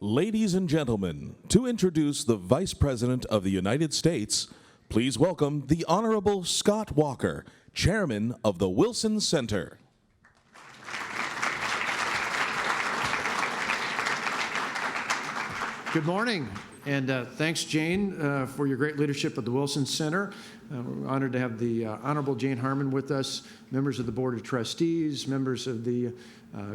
Ladies and gentlemen, to introduce the Vice President of the United States, please welcome the Honorable Scott Walker, Chairman of the Wilson Center. Good morning, and thanks, Jane, for your great leadership at the Wilson Center. We're honored to have the Honorable Jane Harman with us, members of the Board of Trustees, members of the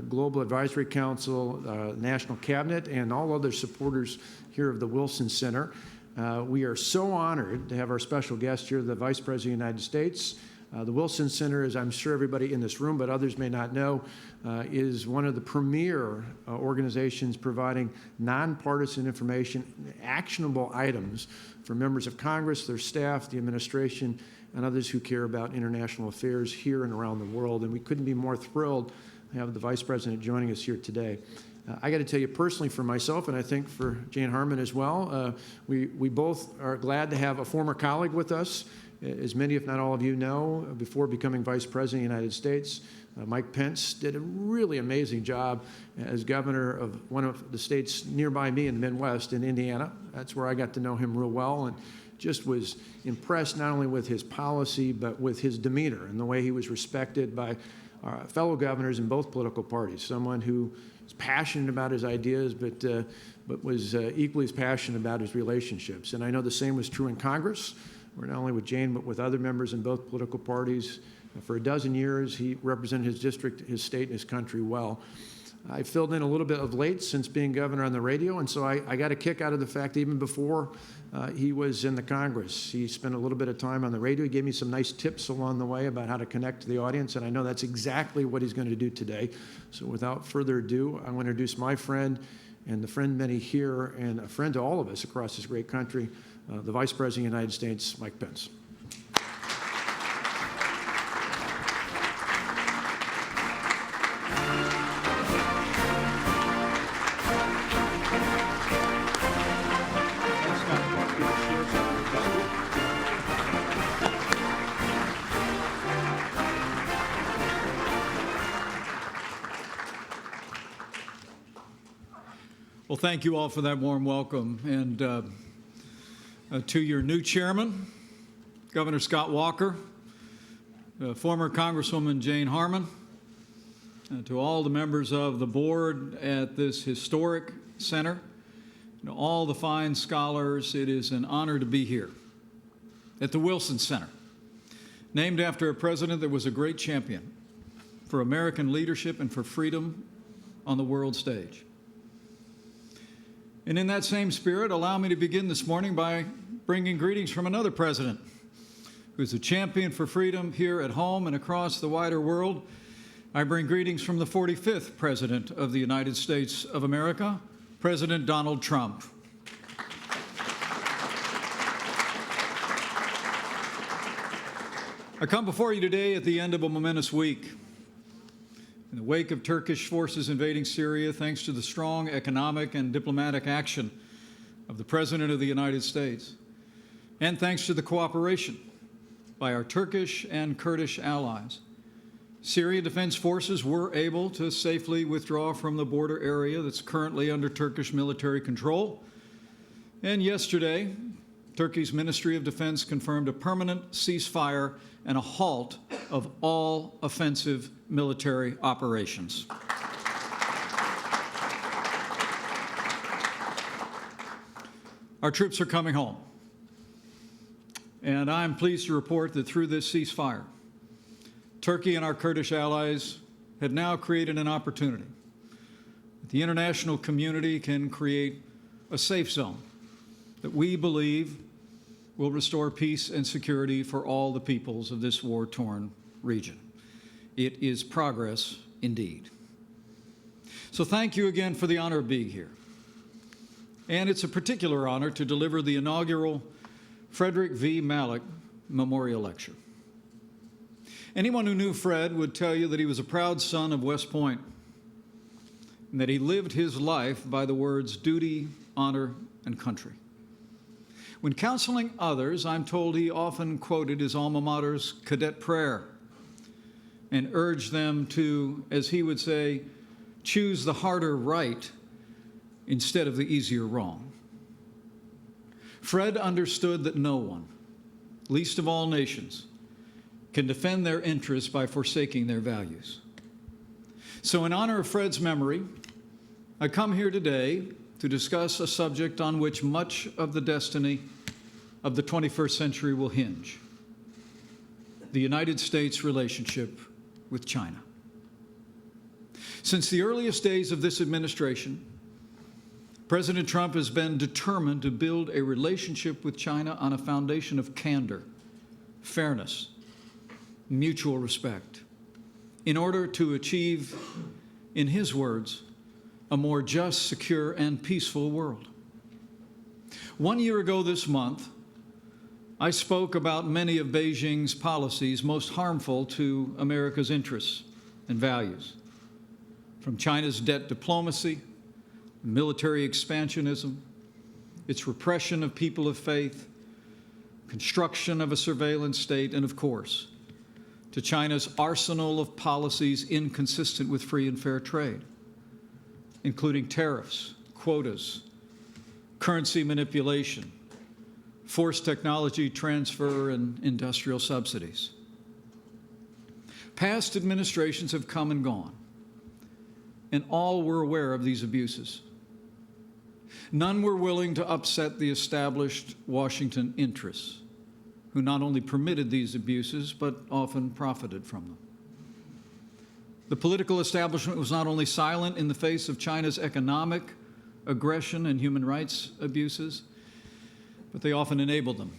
Global Advisory Council, National Cabinet, and all other supporters here of the Wilson Center. We are so honored to have our special guest here, the Vice President of the United States. The Wilson Center, as I'm sure everybody in this room, but others may not know, is one of the premier organizations providing nonpartisan information, actionable items for members of Congress, their staff, the administration, and others who care about international affairs here and around the world. And we couldn't be more thrilled to have the Vice President joining us here today. I got to tell you personally for myself, and I think for Jane Harman as well, we both are glad to have a former colleague with us. As many, if not all of you know, before becoming Vice President of the United States, Mike Pence did a really amazing job as governor of one of the states nearby me in the Midwest, in Indiana. That's where I got to know him real well, and just was impressed not only with his policy, but with his demeanor and the way he was respected by our fellow governors in both political parties. Someone who was passionate about his ideas, but was equally as passionate about his relationships. And I know the same was true in Congress, where not only with Jane, but with other members in both political parties. For a dozen years, he represented his district, his state, and his country well. I filled in a little bit of late since being governor on the radio, and so I got a kick out of the fact that even before he was in the Congress, he spent a little bit of time on the radio. He gave me some nice tips along the way about how to connect to the audience, and I know that's exactly what he's going to do today. So without further ado, I want to introduce my friend and the friend many here, and a friend to all of us across this great country, the Vice President of the United States, Mike Pence. Well, thank you all for that warm welcome. And to your new chairman, Governor Scott Walker, former Congresswoman Jane Harman, to all the members of the board at this historic center, and all the fine scholars, it is an honor to be here at the Wilson Center, named after a president that was a great champion for American leadership and for freedom on the world stage. And in that same spirit, allow me to begin this morning by bringing greetings from another president who's a champion for freedom here at home and across the wider world. I bring greetings from the 45th President of the United States of America, President Donald Trump. I come before you today at the end of a momentous week. In the wake of Turkish forces invading Syria, thanks to the strong economic and diplomatic action of the President of the United States, and thanks to the cooperation by our Turkish and Kurdish allies, Syrian Defense Forces were able to safely withdraw from the border area that's currently under Turkish military control. And yesterday, Turkey's Ministry of Defense confirmed a permanent ceasefire and a halt of all offensive military operations. Our troops are coming home. And I'm pleased to report that through this ceasefire, Turkey and our Kurdish allies have now created an opportunity. The international community can create a safe zone that we believe will restore peace and security for all the peoples of this war-torn region. It is progress indeed. So thank you again for the honor of being here. And it's a particular honor to deliver the inaugural Frederic V. Malek Memorial Lecture. Anyone who knew Fred would tell you that he was a proud son of West Point and that he lived his life by the words duty, honor, and country. When counseling others, I'm told he often quoted his alma mater's cadet prayer and urged them to, as he would say, choose the harder right instead of the easier wrong. Fred understood that no one, least of all nations, can defend their interests by forsaking their values. So in honor of Fred's memory, I come here today to discuss a subject on which much of the destiny of the 21st century will hinge: the United States' relationship with China. Since the earliest days of this administration, President Trump has been determined to build a relationship with China on a foundation of candor, fairness, mutual respect, in order to achieve, in his words, a more just, secure, and peaceful world. 1 year ago this month, I spoke about many of Beijing's policies most harmful to America's interests and values, from China's debt diplomacy, military expansionism, its repression of people of faith, construction of a surveillance state, and of course, to China's arsenal of policies inconsistent with free and fair trade, including tariffs, quotas, currency manipulation, forced technology transfer, and industrial subsidies. Past administrations have come and gone, and all were aware of these abuses. None were willing to upset the established Washington interests, who not only permitted these abuses, but often profited from them. The political establishment was not only silent in the face of China's economic aggression and human rights abuses, but they often enabled them.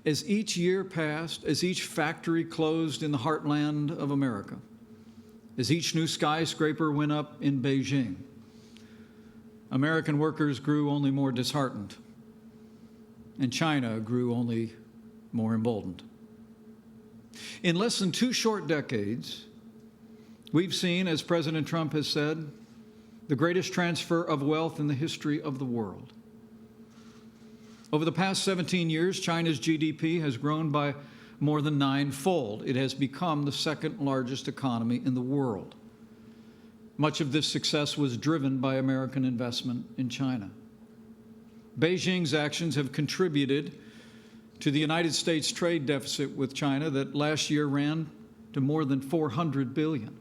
As each year passed, as each factory closed in the heartland of America, as each new skyscraper went up in Beijing, American workers grew only more disheartened, and China grew only more emboldened. In less than 2 short decades, we've seen, as President Trump has said, the greatest transfer of wealth in the history of the world. Over the past 17 years, China's GDP has grown by more than 9-fold. It has become the second largest economy in the world. Much of this success was driven by American investment in China. Beijing's actions have contributed to the United States trade deficit with China that last year ran to more than $400 billion,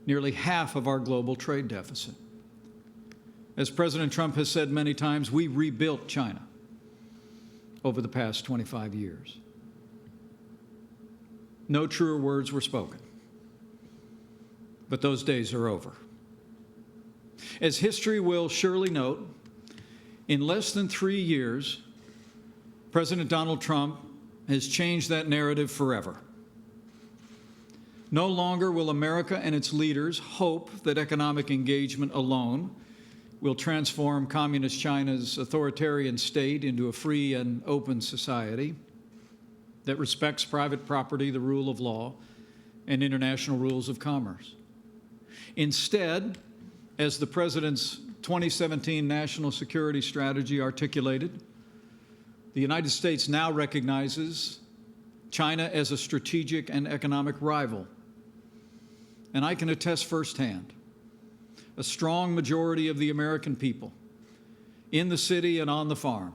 nearly half of our global trade deficit. As President Trump has said many times, we rebuilt China over the past 25 years. No truer words were spoken, but those days are over. As history will surely note, in less than 3 years, President Donald Trump has changed that narrative forever. No longer will America and its leaders hope that economic engagement alone will transform Communist China's authoritarian state into a free and open society that respects private property, the rule of law, and international rules of commerce. Instead, as the President's 2017 National Security Strategy articulated, the United States now recognizes China as a strategic and economic rival. And I can attest firsthand, a strong majority of the American people, in the city and on the farm,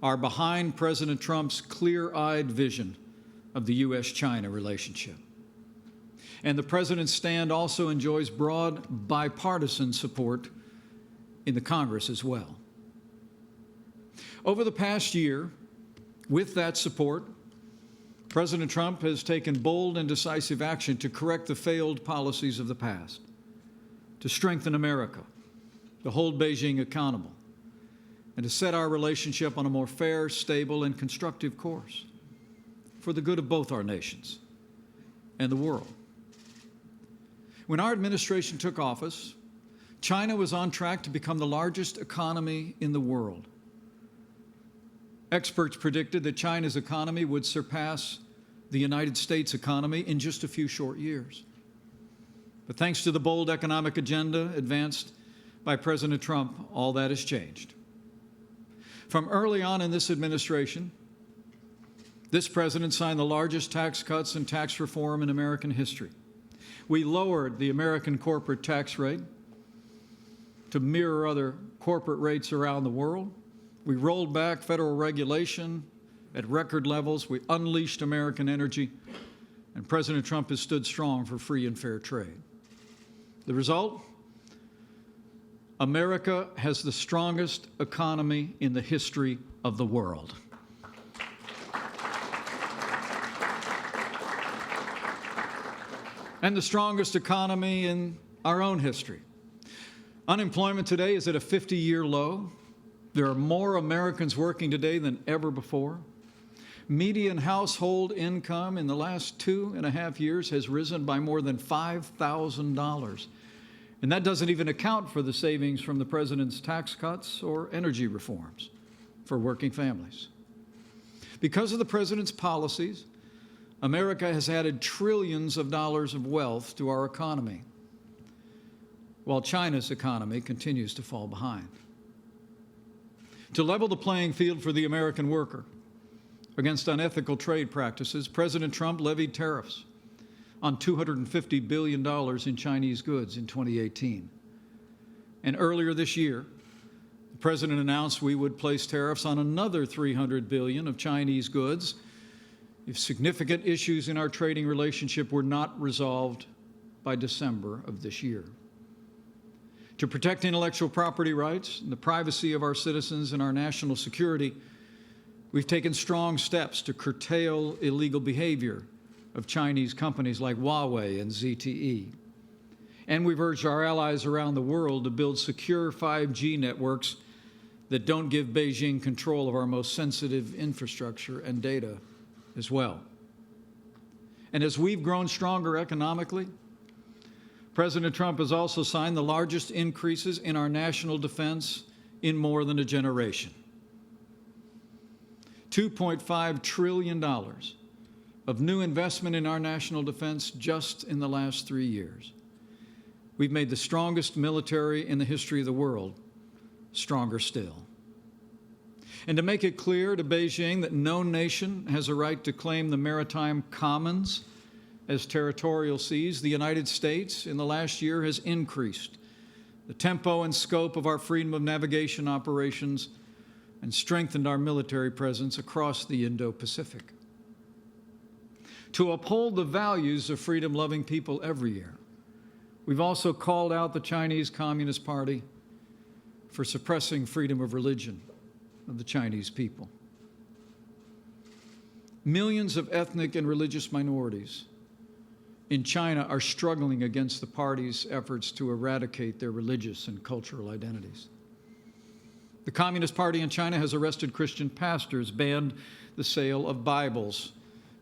are behind President Trump's clear-eyed vision of the U.S.-China relationship. And the President's stand also enjoys broad bipartisan support in the Congress as well. Over the past year, with that support, President Trump has taken bold and decisive action to correct the failed policies of the past, to strengthen America, to hold Beijing accountable, and to set our relationship on a more fair, stable, and constructive course for the good of both our nations and the world. When our administration took office, China was on track to become the largest economy in the world. Experts predicted that China's economy would surpass the United States economy in just a few short years. But thanks to the bold economic agenda advanced by President Trump, all that has changed. From early on in this administration, this president signed the largest tax cuts and tax reform in American history. We lowered the American corporate tax rate to mirror other corporate rates around the world. We rolled back federal regulation at record levels. We unleashed American energy. And President Trump has stood strong for free and fair trade. The result? America has the strongest economy in the history of the world. And the strongest economy in our own history. Unemployment today is at a 50-year low. There are more Americans working today than ever before. Median household income in the last 2.5 years has risen by more than $5,000. And that doesn't even account for the savings from the president's tax cuts or energy reforms for working families. Because of the president's policies, America has added trillions of dollars of wealth to our economy, while China's economy continues to fall behind. To level the playing field for the American worker against unethical trade practices, President Trump levied tariffs on $250 billion in Chinese goods in 2018. And earlier this year, the president announced we would place tariffs on another $300 billion of Chinese goods if significant issues in our trading relationship were not resolved by December of this year. To protect intellectual property rights and the privacy of our citizens and our national security, we've taken strong steps to curtail illegal behavior of Chinese companies like Huawei and ZTE. And we've urged our allies around the world to build secure 5G networks that don't give Beijing control of our most sensitive infrastructure and data as well. And as we've grown stronger economically, President Trump has also signed the largest increases in our national defense in more than a generation. $2.5 trillion of new investment in our national defense just in the last 3 years. We've made the strongest military in the history of the world stronger still. And to make it clear to Beijing that no nation has a right to claim the maritime commons as territorial seas, the United States in the last year has increased the tempo and scope of our freedom of navigation operations and strengthened our military presence across the Indo-Pacific. To uphold the values of freedom-loving people everywhere, we've also called out the Chinese Communist Party for suppressing freedom of religion of the Chinese people. Millions of ethnic and religious minorities in China are struggling against the party's efforts to eradicate their religious and cultural identities. The Communist Party in China has arrested Christian pastors, banned the sale of Bibles,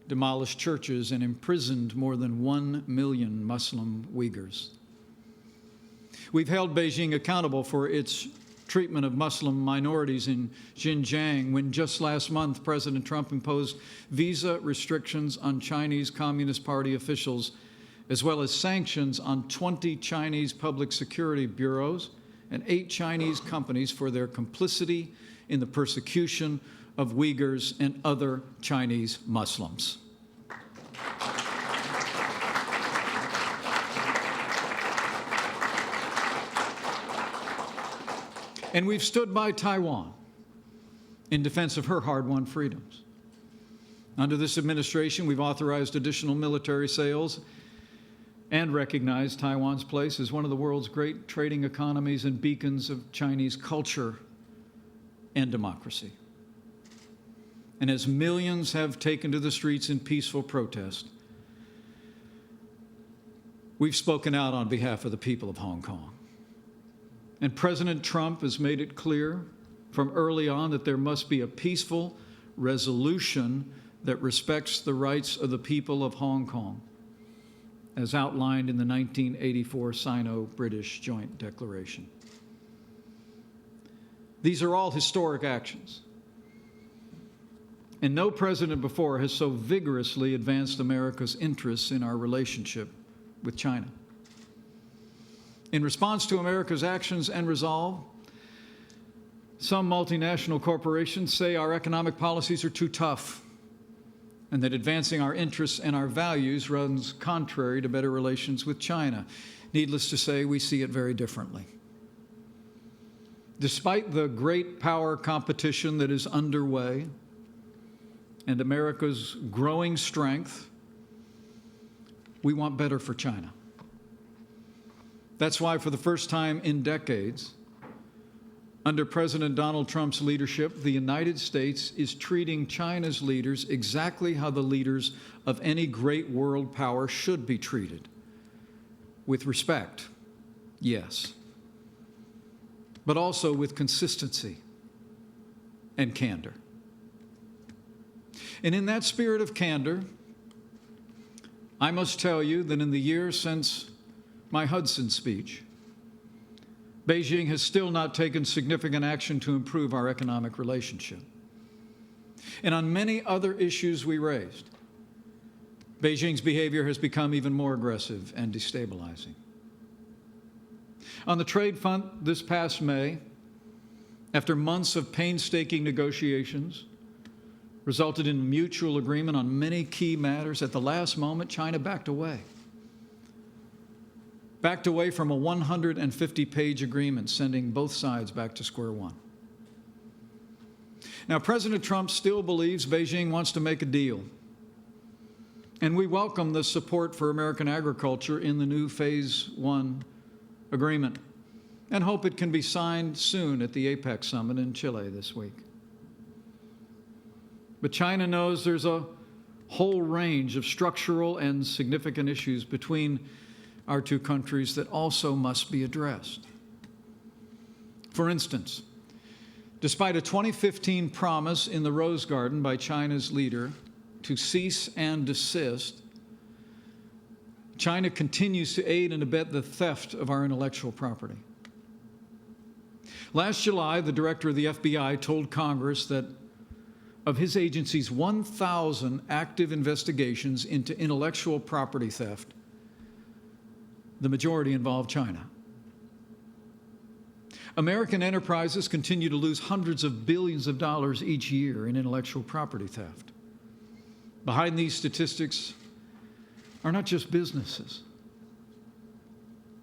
demolished churches, and imprisoned more than 1 million Muslim Uyghurs. We've held Beijing accountable for its treatment of Muslim minorities in Xinjiang when just last month President Trump imposed visa restrictions on Chinese Communist Party officials, as well as sanctions on 20 Chinese public security bureaus and 8 Chinese companies for their complicity in the persecution of Uyghurs and other Chinese Muslims. And we've stood by Taiwan in defense of her hard-won freedoms. Under this administration, we've authorized additional military sales and recognized Taiwan's place as one of the world's great trading economies and beacons of Chinese culture and democracy. And as millions have taken to the streets in peaceful protest, we've spoken out on behalf of the people of Hong Kong. And President Trump has made it clear from early on that there must be a peaceful resolution that respects the rights of the people of Hong Kong, as outlined in the 1984 Sino-British Joint Declaration. These are all historic actions. And no president before has so vigorously advanced America's interests in our relationship with China. In response to America's actions and resolve, some multinational corporations say our economic policies are too tough and that advancing our interests and our values runs contrary to better relations with China. Needless to say, we see it very differently. Despite the great power competition that is underway and America's growing strength, we want better for China. That's why, for the first time in decades, under President Donald Trump's leadership, the United States is treating China's leaders exactly how the leaders of any great world power should be treated. With respect, yes, but also with consistency and candor. And in that spirit of candor, I must tell you that in the years since my Hudson speech, Beijing has still not taken significant action to improve our economic relationship. And on many other issues we raised, Beijing's behavior has become even more aggressive and destabilizing. On the trade front this past May, after months of painstaking negotiations, resulted in mutual agreement on many key matters, at the last moment, China backed away. Backed away from a 150-page agreement, sending both sides back to square one. Now, President Trump still believes Beijing wants to make a deal. And we welcome the support for American agriculture in the new Phase 1 agreement and hope it can be signed soon at the APEC summit in Chile this week. But China knows there's a whole range of structural and significant issues between our two countries that also must be addressed. For instance, despite a 2015 promise in the Rose Garden by China's leader to cease and desist, China continues to aid and abet the theft of our intellectual property. Last July, the director of the FBI told Congress that of his agency's 1,000 active investigations into intellectual property theft, the majority involve China. American enterprises continue to lose hundreds of billions of dollars each year in intellectual property theft. Behind these statistics are not just businesses,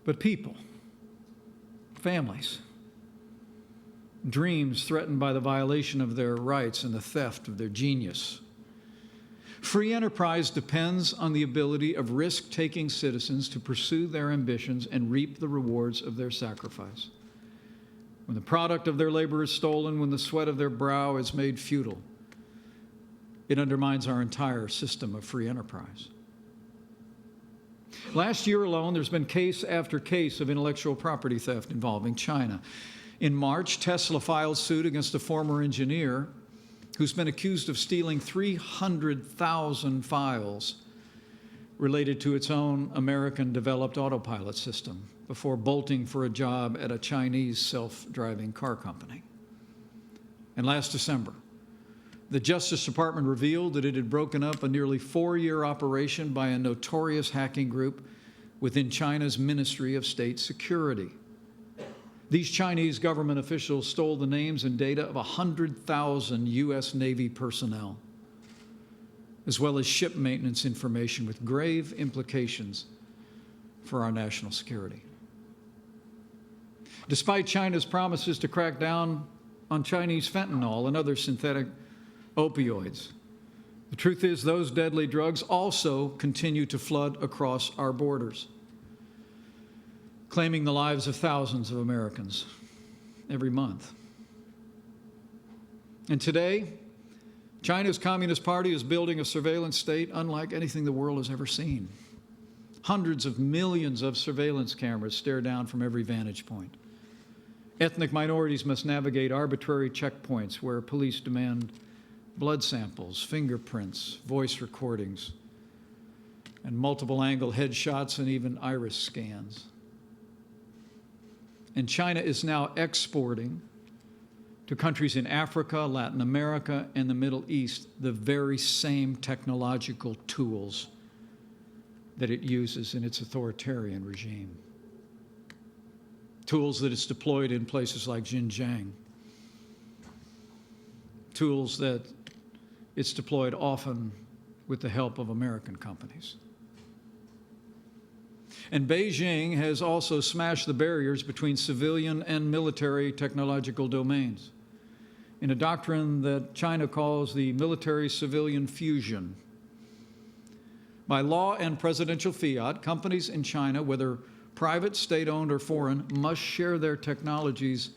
but people, families, dreams threatened by the violation of their rights and the theft of their genius. Free enterprise depends on the ability of risk-taking citizens to pursue their ambitions and reap the rewards of their sacrifice. When the product of their labor is stolen, when the sweat of their brow is made futile, it undermines our entire system of free enterprise. Last year alone, there's been case after case of intellectual property theft involving China. In March, Tesla filed suit against a former engineer who's been accused of stealing 300,000 files related to its own American-developed autopilot system before bolting for a job at a Chinese self-driving car company. And last December, the Justice Department revealed that it had broken up a nearly 4-year operation by a notorious hacking group within China's Ministry of State Security. These Chinese government officials stole the names and data of 100,000 U.S. Navy personnel, as well as ship maintenance information with grave implications for our national security. Despite China's promises to crack down on Chinese fentanyl and other synthetic opioids, the truth is those deadly drugs also continue to flood across our borders, claiming the lives of thousands of Americans every month. And today, China's Communist Party is building a surveillance state unlike anything the world has ever seen. Hundreds of millions of surveillance cameras stare down from every vantage point. Ethnic minorities must navigate arbitrary checkpoints where police demand blood samples, fingerprints, voice recordings, and multiple-angle headshots and even iris scans. And China is now exporting to countries in Africa, Latin America, and the Middle East the very same technological tools that it uses in its authoritarian regime. Tools that it's deployed in places like Xinjiang. Tools that it's deployed often with the help of American companies. And Beijing has also smashed the barriers between civilian and military technological domains in a doctrine that China calls the military-civilian fusion. By law and presidential fiat, companies in China, whether private, state-owned, or foreign, must share their technologies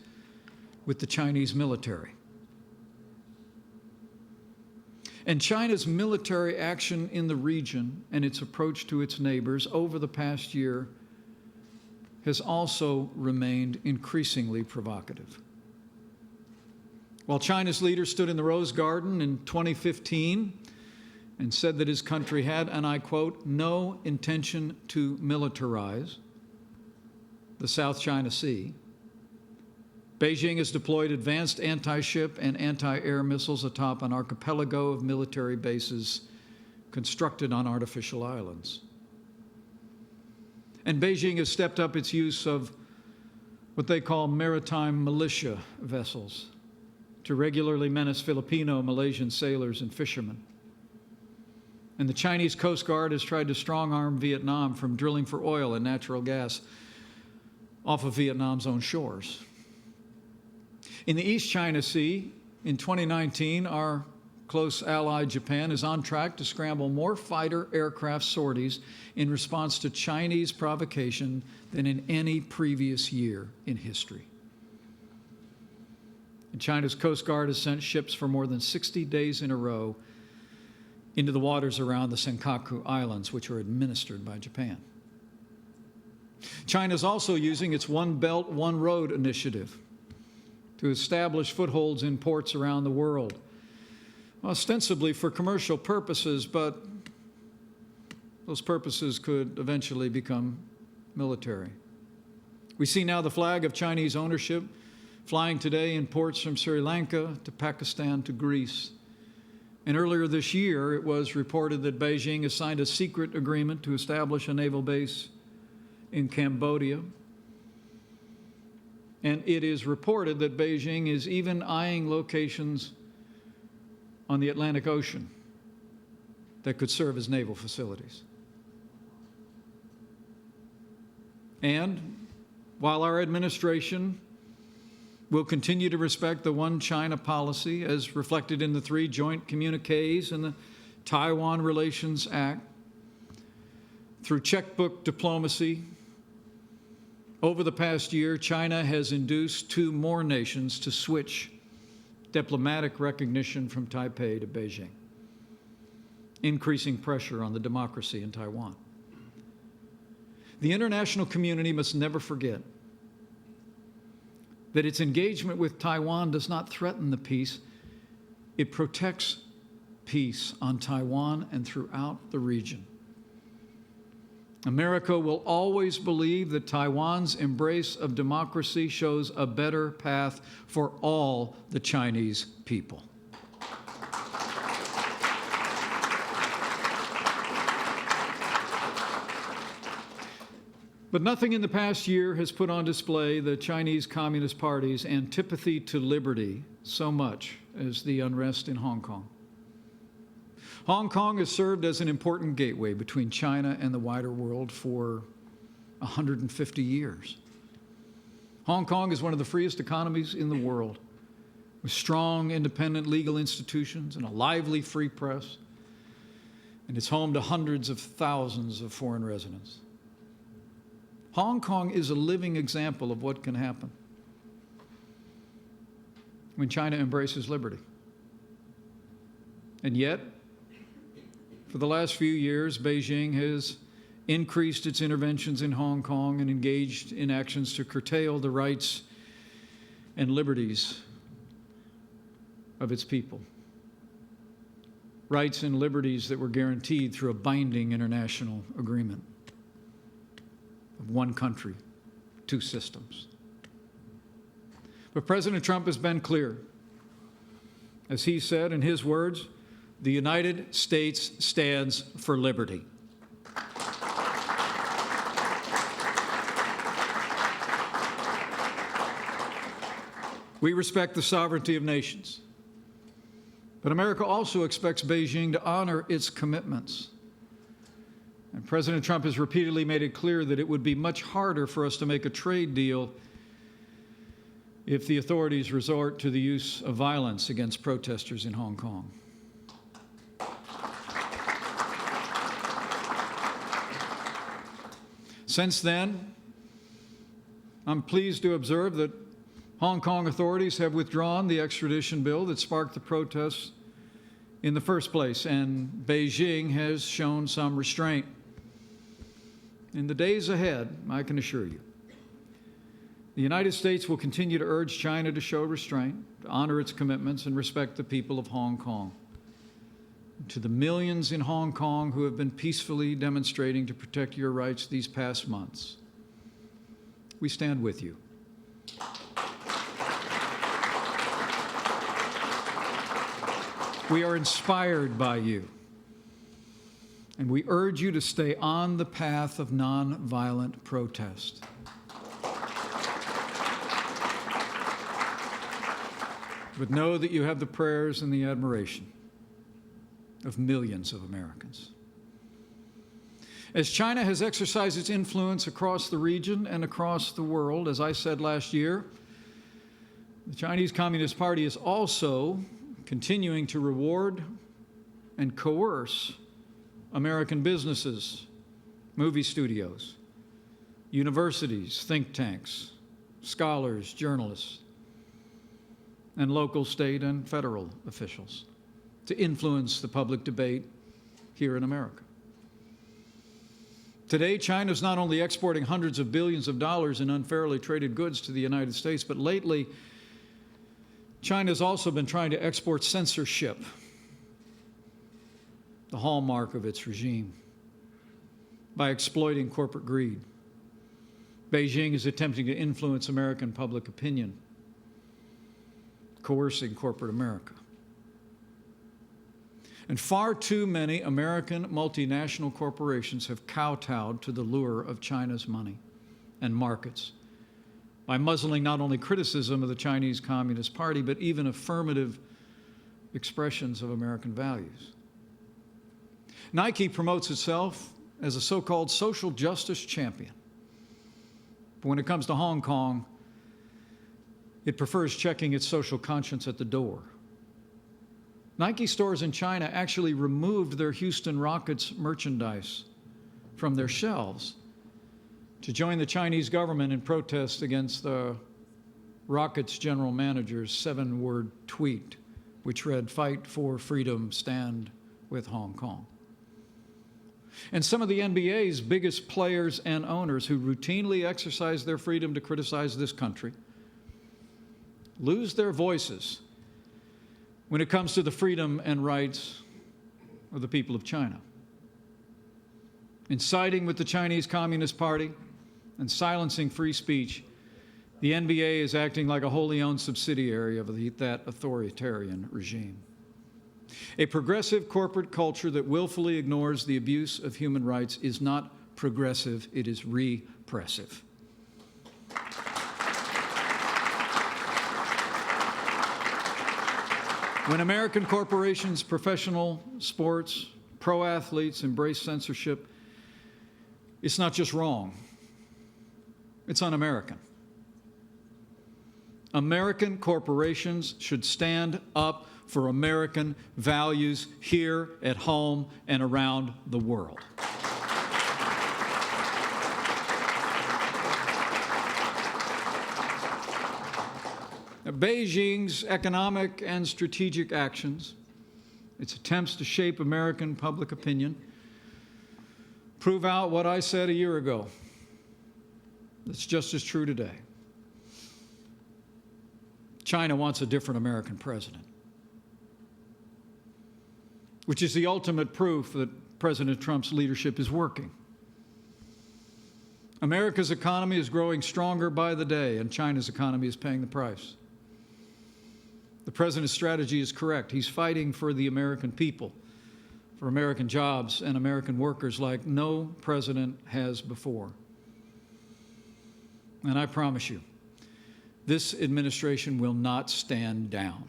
with the Chinese military. And China's military action in the region and its approach to its neighbors over the past year has also remained increasingly provocative. While China's leader stood in the Rose Garden in 2015 and said that his country had, and I quote, no intention to militarize the South China Sea, Beijing has deployed advanced anti-ship and anti-air missiles atop an archipelago of military bases constructed on artificial islands. And Beijing has stepped up its use of what they call maritime militia vessels to regularly menace Filipino, Malaysian sailors and fishermen. And the Chinese Coast Guard has tried to strong-arm Vietnam from drilling for oil and natural gas off of Vietnam's own shores. In the East China Sea, in 2019, our close ally Japan is on track to scramble more fighter aircraft sorties in response to Chinese provocation than in any previous year in history. And China's Coast Guard has sent ships for more than 60 days in a row into the waters around the Senkaku Islands, which are administered by Japan. China is also using its One Belt, One Road initiative to establish footholds in ports around the world, ostensibly for commercial purposes, but those purposes could eventually become military. We see now the flag of Chinese ownership flying today in ports from Sri Lanka to Pakistan to Greece. And earlier this year, it was reported that Beijing has signed a secret agreement to establish a naval base in Cambodia. And it is reported that Beijing is even eyeing locations on the Atlantic Ocean that could serve as naval facilities. And while our administration will continue to respect the One China policy as reflected in the 3 joint communiques and the Taiwan Relations Act, through checkbook diplomacy, over the past year, China has induced 2 more nations to switch diplomatic recognition from Taipei to Beijing, increasing pressure on the democracy in Taiwan. The international community must never forget that its engagement with Taiwan does not threaten the peace, it protects peace on Taiwan and throughout the region. America will always believe that Taiwan's embrace of democracy shows a better path for all the Chinese people. But nothing in the past year has put on display the Chinese Communist Party's antipathy to liberty so much as the unrest in Hong Kong. Hong Kong has served as an important gateway between China and the wider world for 150 years. Hong Kong is one of the freest economies in the world, with strong, independent legal institutions and a lively free press, and it's home to hundreds of thousands of foreign residents. Hong Kong is a living example of what can happen when China embraces liberty. And yet, for the last few years, Beijing has increased its interventions in Hong Kong and engaged in actions to curtail the rights and liberties of its people. Rights and liberties that were guaranteed through a binding international agreement of one country, 2 systems. But President Trump has been clear. As he said in his words, the United States stands for liberty. We respect the sovereignty of nations. But America also expects Beijing to honor its commitments. And President Trump has repeatedly made it clear that it would be much harder for us to make a trade deal if the authorities resort to the use of violence against protesters in Hong Kong. Since then, I'm pleased to observe that Hong Kong authorities have withdrawn the extradition bill that sparked the protests in the first place, and Beijing has shown some restraint. In the days ahead, I can assure you, the United States will continue to urge China to show restraint, to honor its commitments, and respect the people of Hong Kong. To the millions in Hong Kong who have been peacefully demonstrating to protect your rights these past months, we stand with you. We are inspired by you, and we urge you to stay on the path of nonviolent protest. But know that you have the prayers and the admiration of millions of Americans. As China has exercised its influence across the region and across the world, as I said last year, the Chinese Communist Party is also continuing to reward and coerce American businesses, movie studios, universities, think tanks, scholars, journalists, and local, state, and federal officials to influence the public debate here in America. Today, China is not only exporting hundreds of billions of dollars in unfairly traded goods to the United States, but lately, China has also been trying to export censorship, the hallmark of its regime, by exploiting corporate greed. Beijing is attempting to influence American public opinion, coercing corporate America. And far too many American multinational corporations have kowtowed to the lure of China's money and markets by muzzling not only criticism of the Chinese Communist Party, but even affirmative expressions of American values. Nike promotes itself as a so-called social justice champion. But when it comes to Hong Kong, it prefers checking its social conscience at the door. Nike stores in China actually removed their Houston Rockets merchandise from their shelves to join the Chinese government in protest against the Rockets general manager's 7-word tweet, which read, "Fight for freedom, stand with Hong Kong." And some of the NBA's biggest players and owners who routinely exercise their freedom to criticize this country lose their voices when it comes to the freedom and rights of the people of China. In siding with the Chinese Communist Party and silencing free speech, the NBA is acting like a wholly owned subsidiary of that authoritarian regime. A progressive corporate culture that willfully ignores the abuse of human rights is not progressive, it is repressive. When American corporations, professional sports, pro athletes embrace censorship, it's not just wrong, it's un-American. American corporations should stand up for American values here at home and around the world. Beijing's economic and strategic actions, its attempts to shape American public opinion, prove out what I said a year ago. It's just as true today. China wants a different American president, which is the ultimate proof that President Trump's leadership is working. America's economy is growing stronger by the day, and China's economy is paying the price. The president's strategy is correct. He's fighting for the American people, for American jobs and American workers like no president has before. And I promise you, this administration will not stand down.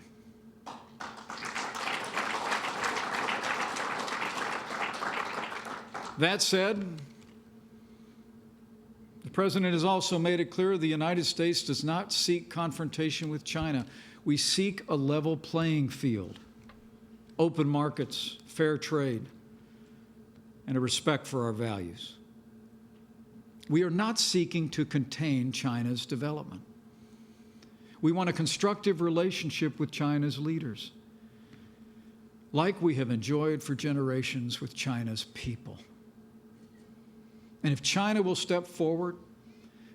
That said, the President has also made it clear the United States does not seek confrontation with China. We seek a level playing field, open markets, fair trade, and a respect for our values. We are not seeking to contain China's development. We want a constructive relationship with China's leaders, like we have enjoyed for generations with China's people. And if China will step forward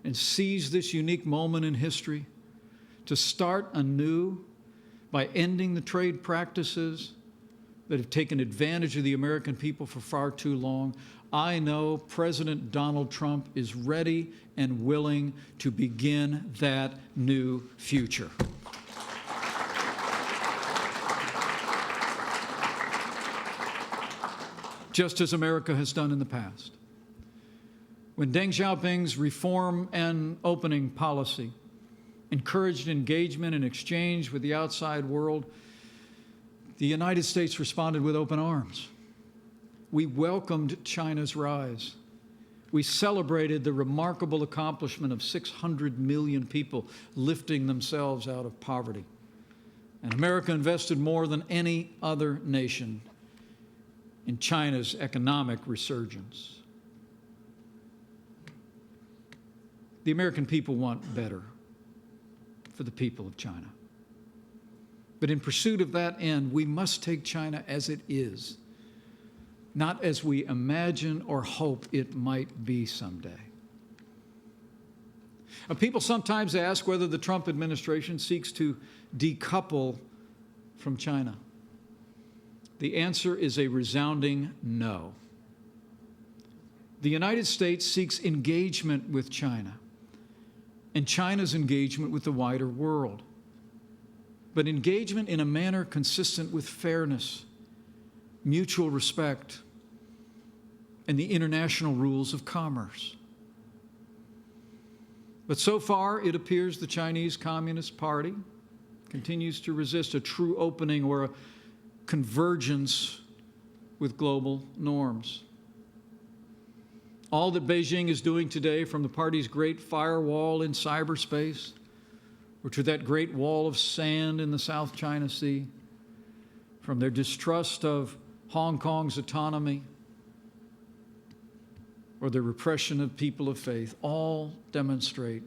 and seize this unique moment in history to start anew by ending the trade practices that have taken advantage of the American people for far too long, I know President Donald Trump is ready and willing to begin that new future. Just as America has done in the past. When Deng Xiaoping's reform and opening policy encouraged engagement and exchange with the outside world, the United States responded with open arms. We welcomed China's rise. We celebrated the remarkable accomplishment of 600 million people lifting themselves out of poverty. And America invested more than any other nation in China's economic resurgence. The American people want better for the people of China. But in pursuit of that end, we must take China as it is, not as we imagine or hope it might be someday. People sometimes ask whether the Trump administration seeks to decouple from China. The answer is a resounding no. The United States seeks engagement with China and China's engagement with the wider world, but engagement in a manner consistent with fairness, mutual respect, and the international rules of commerce. But so far, it appears the Chinese Communist Party continues to resist a true opening or a convergence with global norms. All that Beijing is doing today, from the party's great firewall in cyberspace or to that great wall of sand in the South China Sea, from their distrust of Hong Kong's autonomy or the repression of people of faith, all demonstrate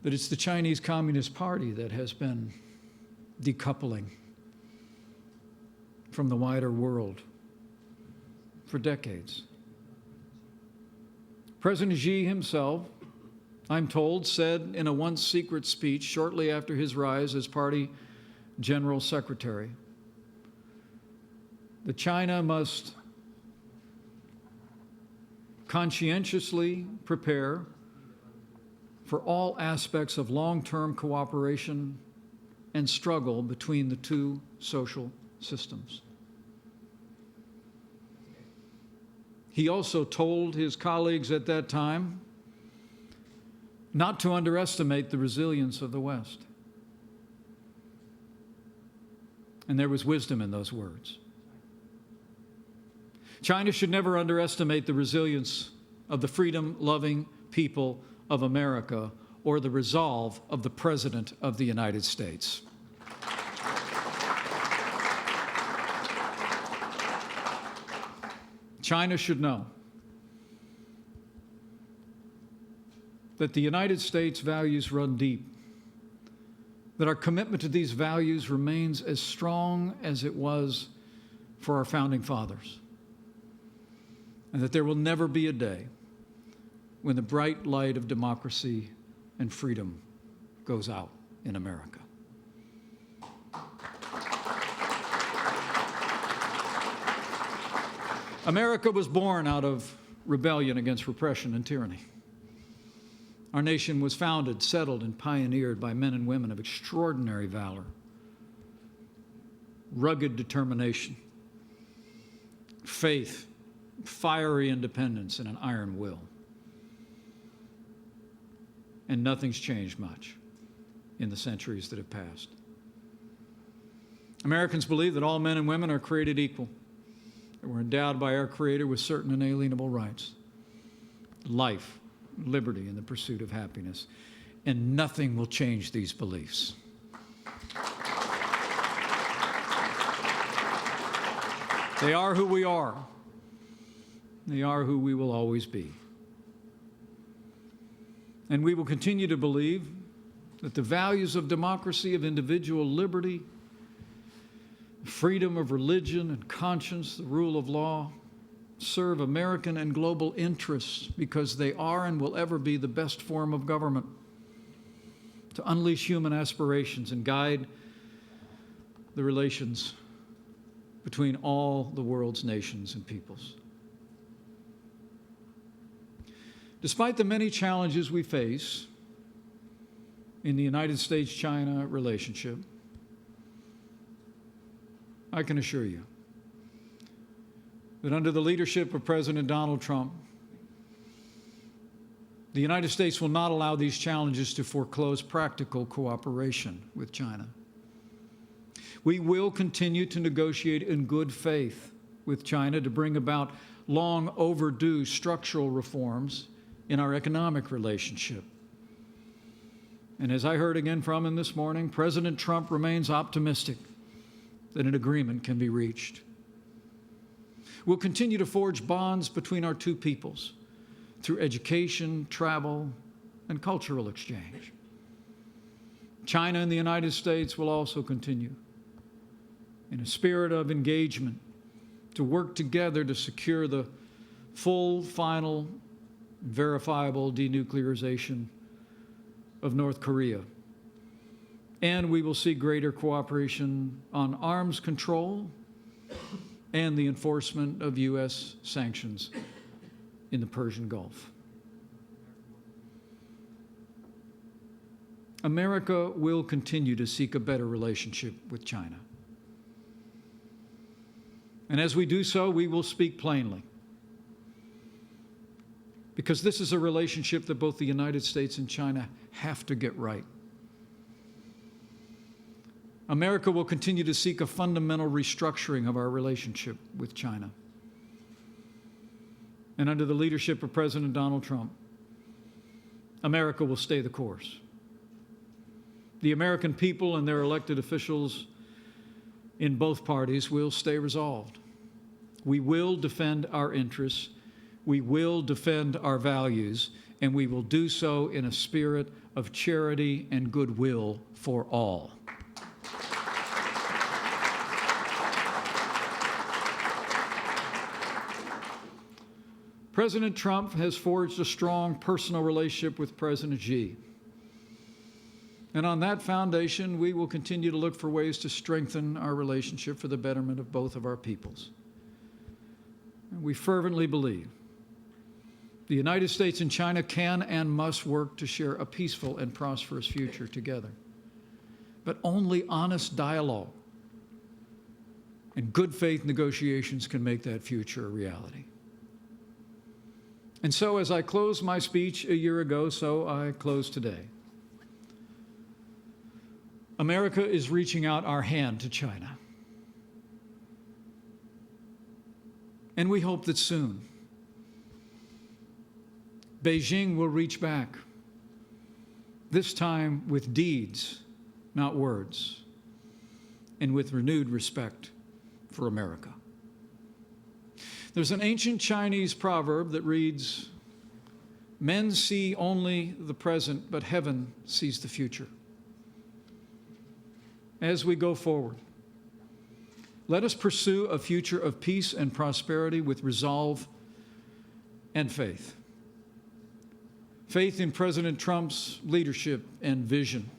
that it's the Chinese Communist Party that has been decoupling from the wider world for decades. President Xi himself, I'm told, said in a once secret speech shortly after his rise as party general secretary that China must conscientiously prepare for all aspects of long-term cooperation and struggle between the two social systems. He also told his colleagues at that time not to underestimate the resilience of the West. And there was wisdom in those words. China should never underestimate the resilience of the freedom-loving people of America or the resolve of the President of the United States. China should know that the United States values run deep, that our commitment to these values remains as strong as it was for our founding fathers, and that there will never be a day when the bright light of democracy and freedom goes out in America. America was born out of rebellion against repression and tyranny. Our nation was founded, settled, and pioneered by men and women of extraordinary valor, rugged determination, faith, fiery independence, and an iron will. And nothing's changed much in the centuries that have passed. Americans believe that all men and women are created equal, that we're endowed by our Creator with certain inalienable rights: life, liberty, and the pursuit of happiness. And nothing will change these beliefs. They are who we are. They are who we will always be. And we will continue to believe that the values of democracy, of individual liberty, freedom of religion and conscience, the rule of law, serve American and global interests because they are and will ever be the best form of government to unleash human aspirations and guide the relations between all the world's nations and peoples. Despite the many challenges we face in the United States-China relationship, I can assure you that under the leadership of President Donald Trump, the United States will not allow these challenges to foreclose practical cooperation with China. We will continue to negotiate in good faith with China to bring about long overdue structural reforms in our economic relationship. And as I heard again from him this morning, President Trump remains optimistic that an agreement can be reached. We'll continue to forge bonds between our two peoples through education, travel, and cultural exchange. China and the United States will also continue in a spirit of engagement to work together to secure the full, final, verifiable denuclearization of North Korea. And we will see greater cooperation on arms control and the enforcement of U.S. sanctions in the Persian Gulf. America will continue to seek a better relationship with China. And as we do so, we will speak plainly, because this is a relationship that both the United States and China have to get right. America will continue to seek a fundamental restructuring of our relationship with China. And under the leadership of President Donald Trump, America will stay the course. The American people and their elected officials in both parties will stay resolved. We will defend our interests, we will defend our values, and we will do so in a spirit of charity and goodwill for all. President Trump has forged a strong personal relationship with President Xi. And on that foundation, we will continue to look for ways to strengthen our relationship for the betterment of both of our peoples. And we fervently believe the United States and China can and must work to share a peaceful and prosperous future together. But only honest dialogue and good faith negotiations can make that future a reality. And so, as I closed my speech a year ago, so I close today. America is reaching out our hand to China. And we hope that soon Beijing will reach back, this time with deeds, not words, and with renewed respect for America. There's an ancient Chinese proverb that reads, "Men see only the present, but heaven sees the future." As we go forward, let us pursue a future of peace and prosperity with resolve and faith. Faith in President Trump's leadership and vision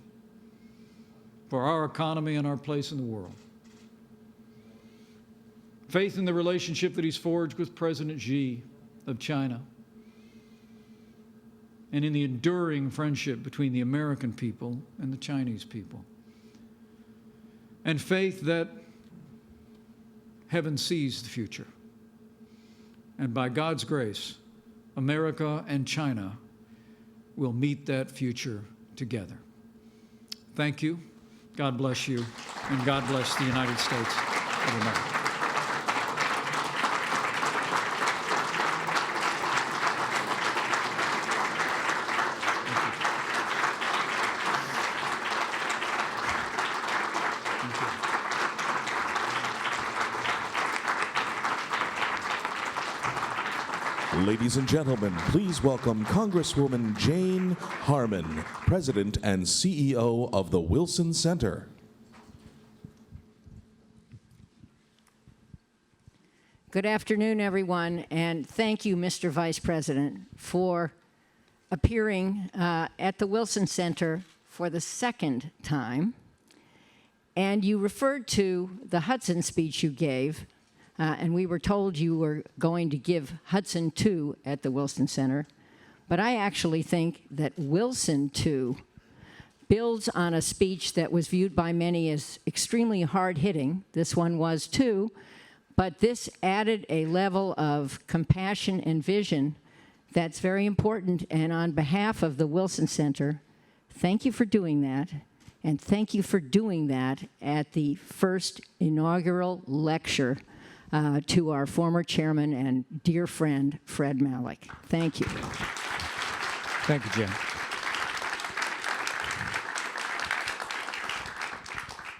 for our economy and our place in the world. Faith in the relationship that he's forged with President Xi of China, and in the enduring friendship between the American people and the Chinese people. And faith that heaven sees the future. And by God's grace, America and China will meet that future together. Thank you. God bless you, and God bless the United States of America. Ladies and gentlemen, please welcome Congresswoman Jane Harman, President and CEO of the Wilson Center. Good afternoon, everyone, and thank you, Mr. Vice President, for appearing at the Wilson Center for the second time. And you referred to the Hudson speech you gave, and we were told you were going to give Hudson 2 at the Wilson Center. But I actually think that Wilson 2 builds on a speech that was viewed by many as extremely hard-hitting. This one was too. But this added a level of compassion and vision that's very important. And on behalf of the Wilson Center, thank you for doing that. And thank you for doing that at the first inaugural lecture to our former chairman and dear friend, Fred Malek. Thank you. Thank you, Jane.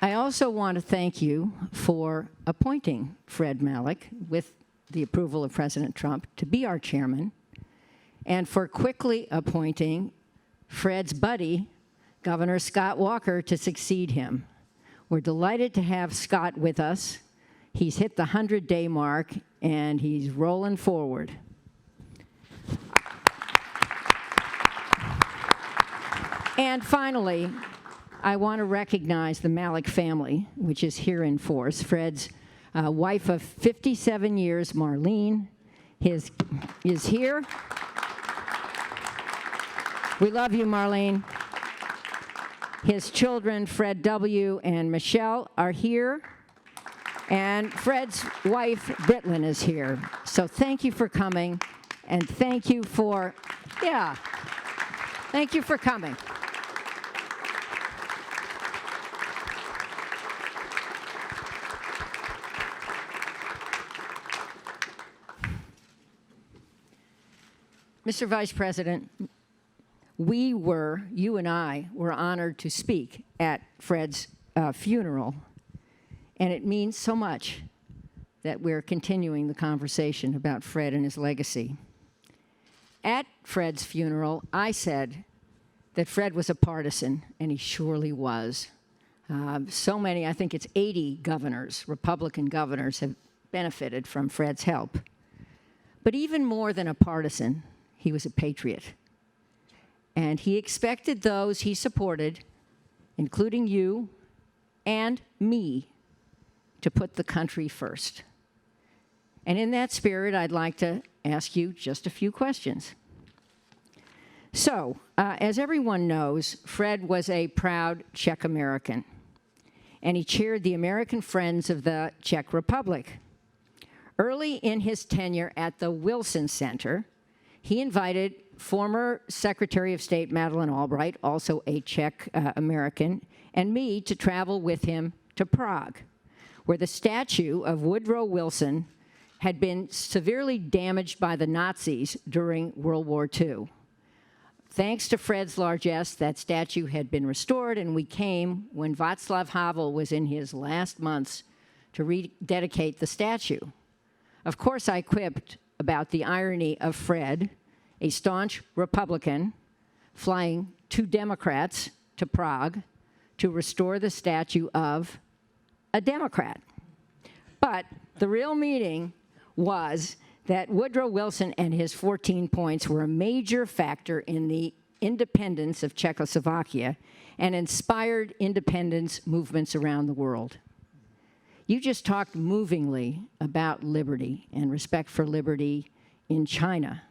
I also want to thank you for appointing Fred Malek, with the approval of President Trump, to be our chairman, and for quickly appointing Fred's buddy, Governor Scott Walker, to succeed him. We're delighted to have Scott with us. He's hit the 100-day mark, and he's rolling forward. And finally, I want to recognize the Malek family, which is here in force. Fred's wife of 57 years, Marlene, is here. We love you, Marlene. His children, Fred W. and Michelle, are here. And Fred's wife, Britlin, is here. So thank you for coming, and thank you for coming. Mr. Vice President, you and I were honored to speak at Fred's funeral, and it means so much that we're continuing the conversation about Fred and his legacy. At Fred's funeral, I said that Fred was a partisan, and he surely was. So many, I think it's 80 governors, Republican governors, have benefited from Fred's help. But even more than a partisan, he was a patriot. And he expected those he supported, including you and me, to put the country first. And in that spirit, I'd like to ask you just a few questions. So, as everyone knows, Fred was a proud Czech American, and he chaired the American Friends of the Czech Republic. Early in his tenure at the Wilson Center, he invited former Secretary of State Madeleine Albright, also a Czech American, and me to travel with him to Prague, where the statue of Woodrow Wilson had been severely damaged by the Nazis during World War II. Thanks to Fred's largesse, that statue had been restored, and we came when Václav Havel was in his last months to rededicate the statue. Of course, I quipped about the irony of Fred, a staunch Republican, flying 2 Democrats to Prague to restore the statue of a Democrat. But the real meaning was that Woodrow Wilson and his 14 points were a major factor in the independence of Czechoslovakia and inspired independence movements around the world. You just talked movingly about liberty and respect for liberty in China.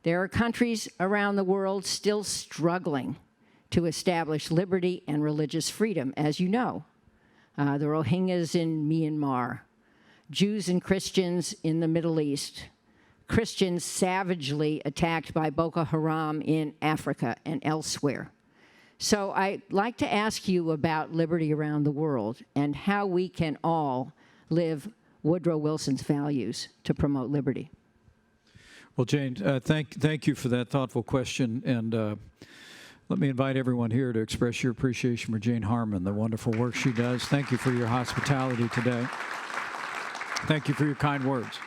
There are countries around the world still struggling to establish liberty and religious freedom, as you know. The Rohingyas in Myanmar, Jews and Christians in the Middle East, Christians savagely attacked by Boko Haram in Africa and elsewhere. So I'd like to ask you about liberty around the world and how we can all live Woodrow Wilson's values to promote liberty. Well, Jane, thank you for that thoughtful question, and let me invite everyone here to express your appreciation for Jane Harman, the wonderful work she does. Thank you for your hospitality today. Thank you for your kind words.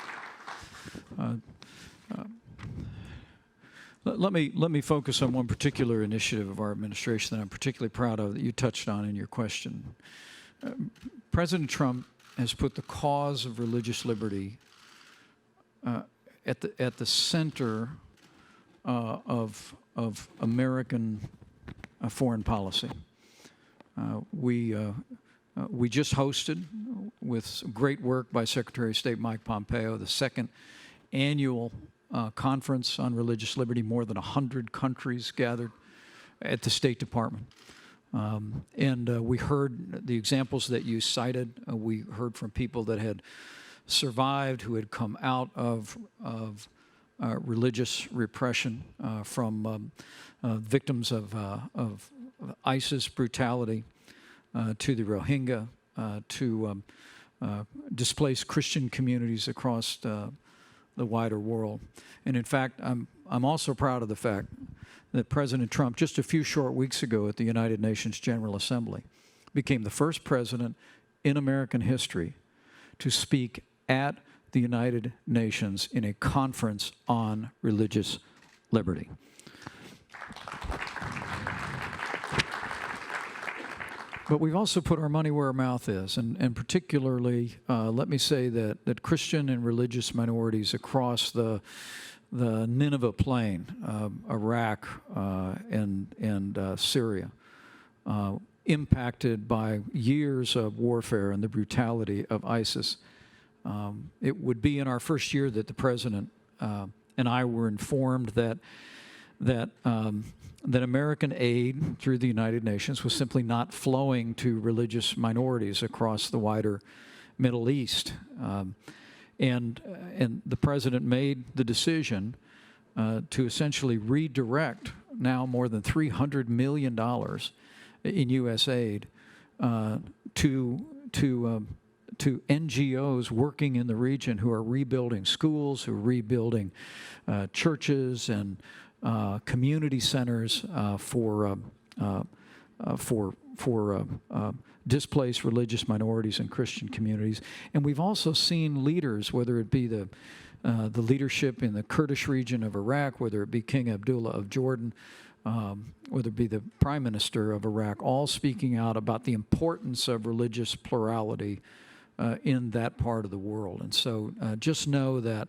Let me focus on one particular initiative of our administration that I'm particularly proud of that you touched on in your question. President Trump has put the cause of religious liberty at the center of American foreign policy. We just hosted, with great work by Secretary of State Mike Pompeo, the second annual conference on religious liberty. More than 100 countries gathered at the State Department. We heard the examples that you cited. We heard from people that had survived, who had come out of religious repression, from victims of ISIS brutality, to the Rohingya, to displaced Christian communities across the wider world. And in fact, I'm also proud of the fact that President Trump, just a few short weeks ago at the United Nations General Assembly, became the first president in American history to speak at the United Nations in a conference on religious liberty. But we've also put our money where our mouth is, and particularly, let me say that Christian and religious minorities across the Nineveh Plain, Iraq and Syria, impacted by years of warfare and the brutality of ISIS. It would be in our first year that the President and I were informed that American aid through the United Nations was simply not flowing to religious minorities across the wider Middle East. And the President made the decision to essentially redirect now more than $300 million in U.S. aid to NGOs working in the region who are rebuilding schools, who are rebuilding churches and community centers for displaced religious minorities and Christian communities. And we've also seen leaders, whether it be the leadership in the Kurdish region of Iraq, whether it be King Abdullah of Jordan, whether it be the Prime Minister of Iraq, all speaking out about the importance of religious plurality in that part of the world. And so just know that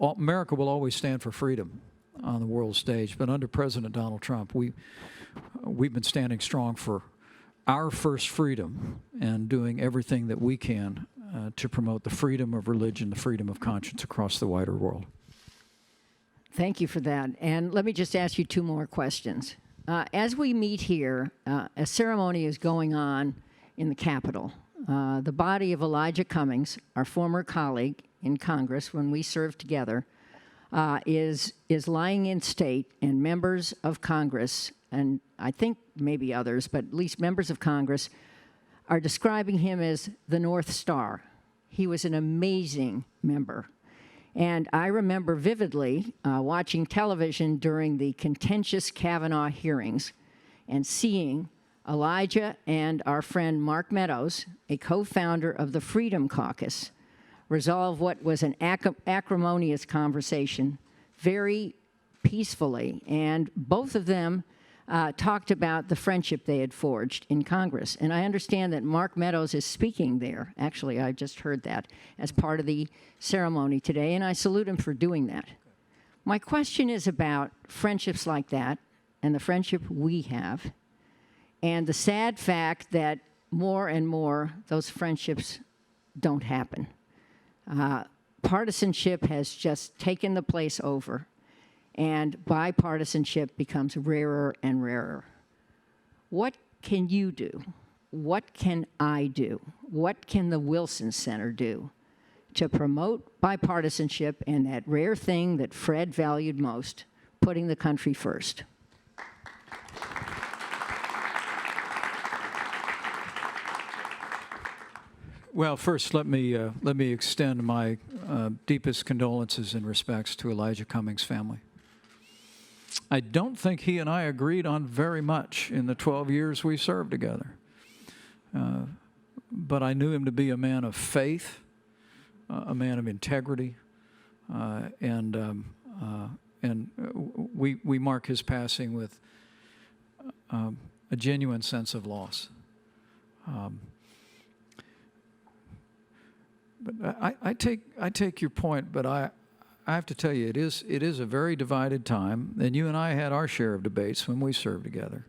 America will always stand for freedom on the world stage, but under President Donald Trump, we've been standing strong for our first freedom and doing everything that we can to promote the freedom of religion, the freedom of conscience across the wider world. Thank you for that. And let me just ask you two more questions. As we meet here, a ceremony is going on in the Capitol. The body of Elijah Cummings, our former colleague in Congress when we served together, is lying in state, and members of Congress, and I think maybe others, but at least members of Congress, are describing him as the North Star. He was an amazing member. And I remember vividly watching television during the contentious Kavanaugh hearings and seeing Elijah and our friend Mark Meadows, a co-founder of the Freedom Caucus, resolve what was an acrimonious conversation very peacefully. And both of them talked about the friendship they had forged in Congress. And I understand that Mark Meadows is speaking there. Actually, I just heard that as part of the ceremony today, and I salute him for doing that. My question is about friendships like that and the friendship we have, and the sad fact that more and more those friendships don't happen. Partisanship has just taken the place over, and bipartisanship becomes rarer and rarer. What can you do? What can I do? What can the Wilson Center do to promote bipartisanship and that rare thing that Fred valued most, putting the country first? Well, first, let me extend my deepest condolences and respects to Elijah Cummings' family. I don't think he and I agreed on very much in the 12 years we served together. But I knew him to be a man of faith, a man of integrity, we mark his passing with a genuine sense of loss. But I take your point, but I have to tell you, it is a very divided time, and you and I had our share of debates when we served together.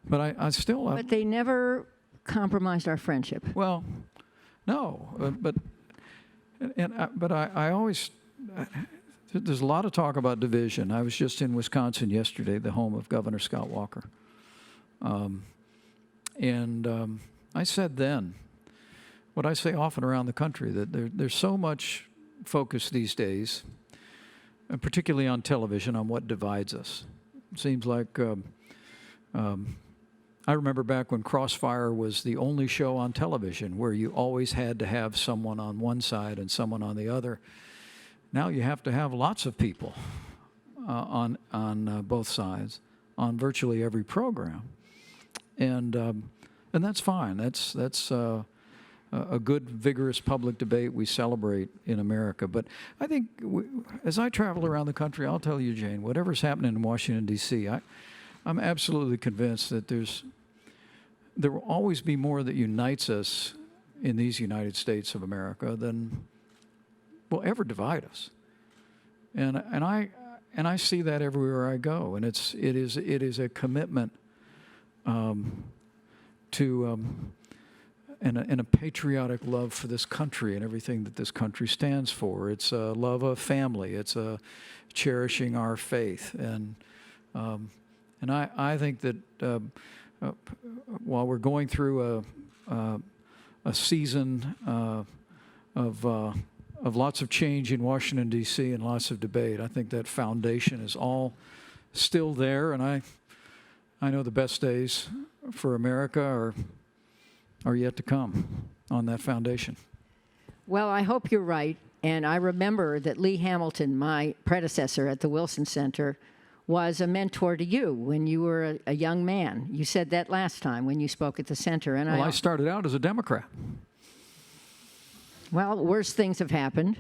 But I still. But they never compromised our friendship. Well, no, but I always. There's a lot of talk about division. I was just in Wisconsin yesterday, the home of Governor Scott Walker, and I said then, what I say often around the country, that there's so much focus these days, and particularly on television, on what divides us. It seems like I remember back when Crossfire was the only show on television where you always had to have someone on one side and someone on the other. Now you have to have lots of people on both sides on virtually every program, and that's fine. That's a good, vigorous public debate we celebrate in America. But I think as I travel around the country, I'll tell you, Jane, whatever's happening in Washington, D.C., I'm absolutely convinced that there will always be more that unites us in these United States of America than will ever divide us. And I see that everywhere I go, and it is a commitment to and a patriotic love for this country and everything that this country stands for. It's a love of family. It's a cherishing our faith, and I think that while we're going through a season of lots of change in Washington, D.C. and lots of debate, I think that foundation is all still there, and I know the best days for America are yet to come on that foundation. Well, I hope you're right. And I remember that Lee Hamilton, my predecessor at the Wilson Center, was a mentor to you when you were a young man. You said that last time when you spoke at the center. And I started out as a Democrat. Well, worse things have happened.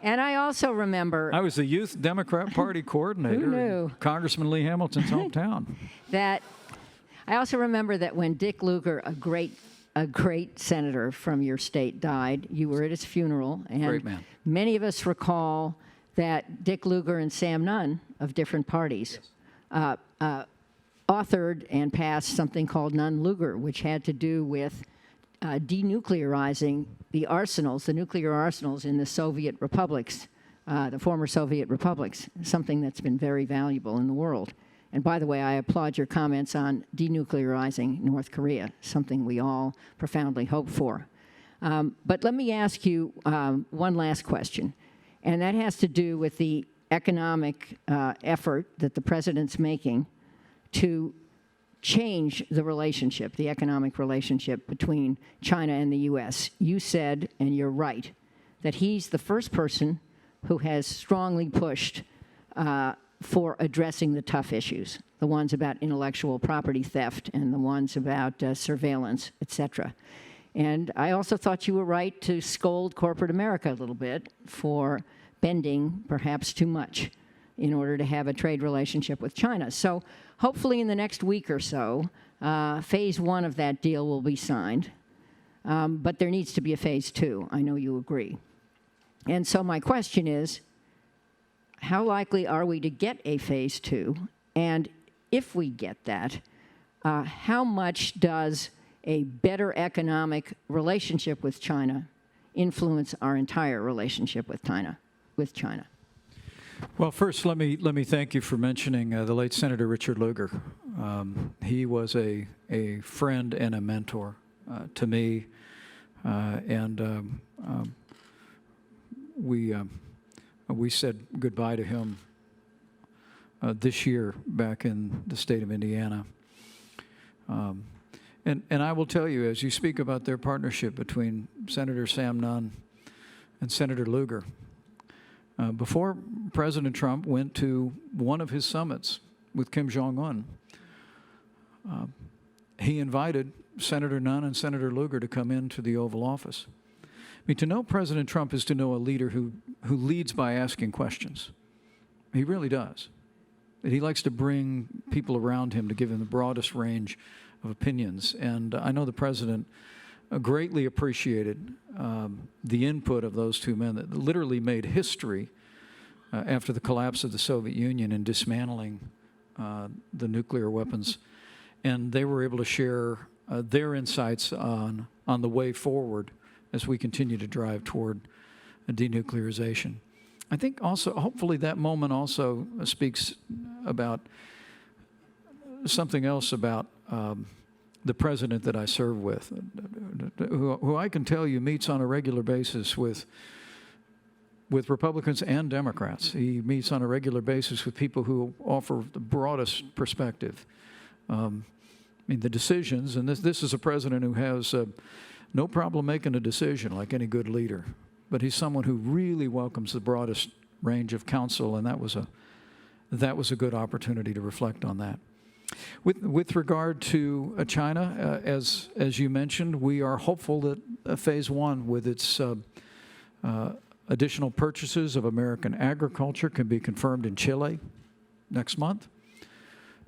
And I also remember... I was the Youth Democrat Party coordinator Who knew? in Congressman Lee Hamilton's hometown. I also remember that when Dick Lugar, a great senator from your state, died, you were at his funeral. And great man. Many of us recall that Dick Lugar and Sam Nunn of different parties authored and passed something called Nunn-Lugar, which had to do with denuclearizing the nuclear arsenals in the Soviet republics, the former Soviet republics, something that's been very valuable in the world. And by the way, I applaud your comments on denuclearizing North Korea, something we all profoundly hope for. But let me ask you one last question, and that has to do with the economic effort that the president's making to change the economic relationship between China and the U.S. You said, and you're right, that he's the first person who has strongly pushed for addressing the tough issues, the ones about intellectual property theft and the ones about surveillance, et cetera. And I also thought you were right to scold corporate America a little bit for bending perhaps too much in order to have a trade relationship with China. So hopefully in the next week or so, phase one of that deal will be signed. But there needs to be a phase two. I know you agree. And so my question is, how likely are we to get a phase two? And if we get that, how much does a better economic relationship with China influence our entire relationship with China? Well, first, let me thank you for mentioning the late Senator Richard Lugar. He was a friend and a mentor to me, and we said goodbye to him this year back in the state of Indiana. And I will tell you, as you speak about their partnership between Senator Sam Nunn and Senator Lugar, before President Trump went to one of his summits with Kim Jong-un, he invited Senator Nunn and Senator Lugar to come into the Oval Office mean, to know President Trump is to know a leader who leads by asking questions. He really does. And he likes to bring people around him to give him the broadest range of opinions. And I know the president greatly appreciated the input of those two men that literally made history after the collapse of the Soviet Union and dismantling the nuclear weapons. And they were able to share their insights on the way forward as we continue to drive toward denuclearization. I think also, hopefully that moment also speaks about something else about the president that I serve with, who I can tell you meets on a regular basis with Republicans and Democrats. He meets on a regular basis with people who offer the broadest perspective. I mean, the decisions, and this is a president who has no problem making a decision like any good leader, but he's someone who really welcomes the broadest range of counsel, and that was a good opportunity to reflect on that. With regard to China, as you mentioned, we are hopeful that Phase 1, with its additional purchases of American agriculture, can be confirmed in Chile next month.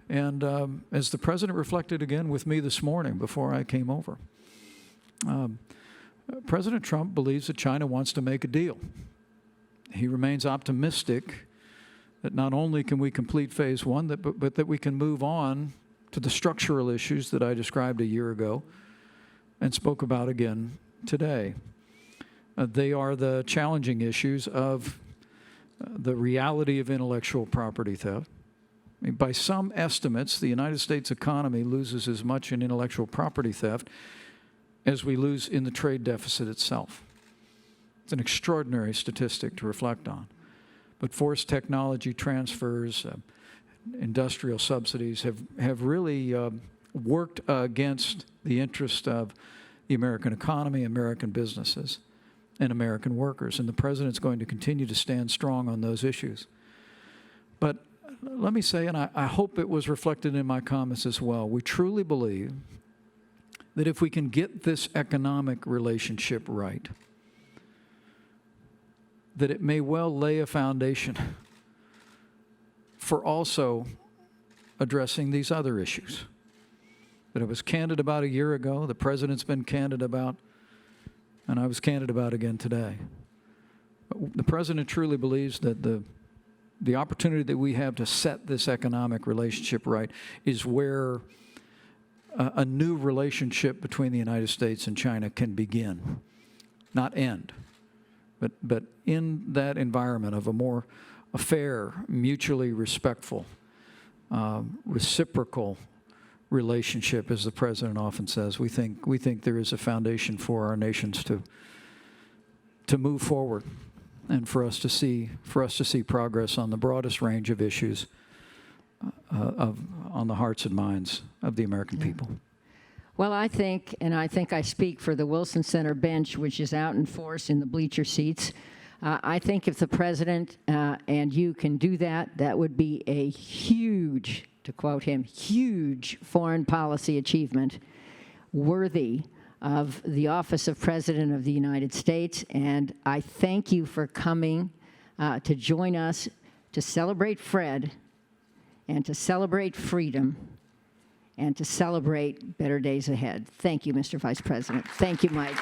And as the president reflected again with me this morning before I came over, President Trump believes that China wants to make a deal. He remains optimistic that not only can we complete Phase 1, but that we can move on to the structural issues that I described a year ago and spoke about again today. They are the challenging issues of the reality of intellectual property theft. I mean, by some estimates, the United States economy loses as much in intellectual property theft as we lose in the trade deficit itself. It's an extraordinary statistic to reflect on. But forced technology transfers, industrial subsidies have really worked against the interest of the American economy, American businesses, and American workers. And the president's going to continue to stand strong on those issues. But let me say, and I hope it was reflected in my comments as well, we truly believe that if we can get this economic relationship right, that it may well lay a foundation for also addressing these other issues that I was candid about a year ago, the president's been candid about, and I was candid about again today. But the president truly believes that the opportunity that we have to set this economic relationship right is where a new relationship between the United States and China can begin, not end. But in that environment of a fair, mutually respectful, reciprocal relationship, as the president often says, we think there is a foundation for our nations to move forward, and for us to see progress on the broadest range of issues on the hearts and minds of the American people. Well, I think I speak for the Wilson Center bench, which is out in force in the bleacher seats. I think if the president and you can do that, that would be a huge, to quote him, huge foreign policy achievement worthy of the office of President of the United States. And I thank you for coming to join us to celebrate Fred and to celebrate freedom and to celebrate better days ahead. Thank you, Mr. Vice President. Thank you, Mike.